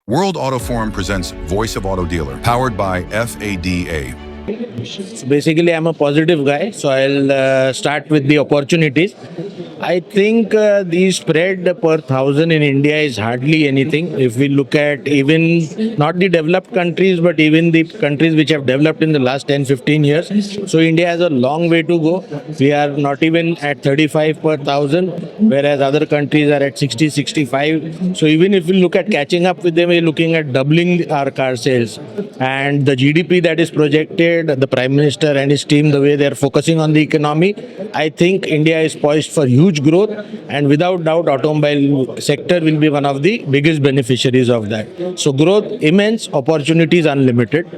World Auto Forum presents Voice of Auto Dealer, powered by FADA. So basically, I'm a positive guy, so I'll start with the opportunities. I think the spread per thousand in India is hardly anything. If we look at even not the developed countries, but even the countries which have developed in the last 10-15 years. So India has a long way to go. We are not even at 35 per thousand, whereas other countries are at 60, 65. So even if we look at catching up with them, we're looking at doubling our car sales. And the GDP that is projected, the Prime Minister and his team, the way they're focusing on the economy, I think India is poised for huge growth, and without doubt, automobile sector will be one of the biggest beneficiaries of that. So growth immense, opportunities unlimited.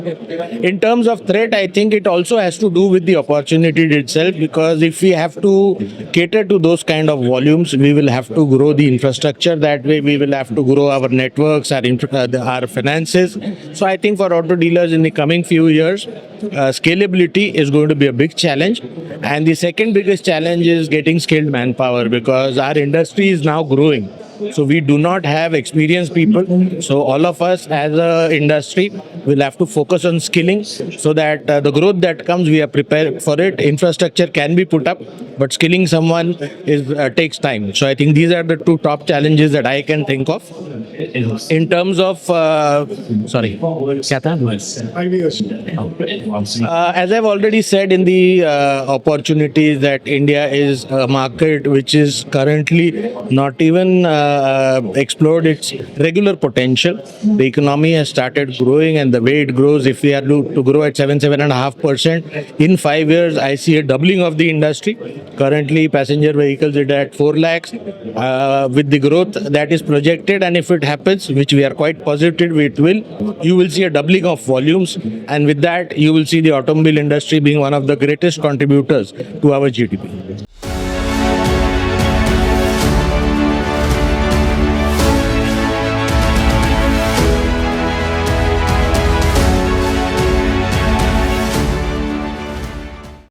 In terms of threat, I think it also has to do with the opportunity itself, because if we have to cater to those kind of volumes, we will have to grow the infrastructure. That way, we will have to grow our networks, our finances. So I think for auto dealers in the coming few years, scalability is going to be a big challenge. And the second biggest challenge is getting skilled manpower, because our industry is now growing. So we do not have experienced people. So all of us as a industry will have to focus on skilling, so that the growth that comes, we are prepared for it. Infrastructure can be put up, but skilling someone takes time. So I think these are the two top challenges that I can think of. In terms of, sorry, क्या था? As I've already said in the opportunities, that India is a market which is currently not even explored its regular potential. The economy has started growing, and the way it grows, if we are to grow at 7.5% in 5 years, I see a doubling of the industry. Currently, passenger vehicles are at 4 lakhs. With the growth that is projected, and if it happens, which we are quite positive it will, you will see a doubling of volumes, and with that, you will see the automobile industry being one of the greatest contributors to our GDP.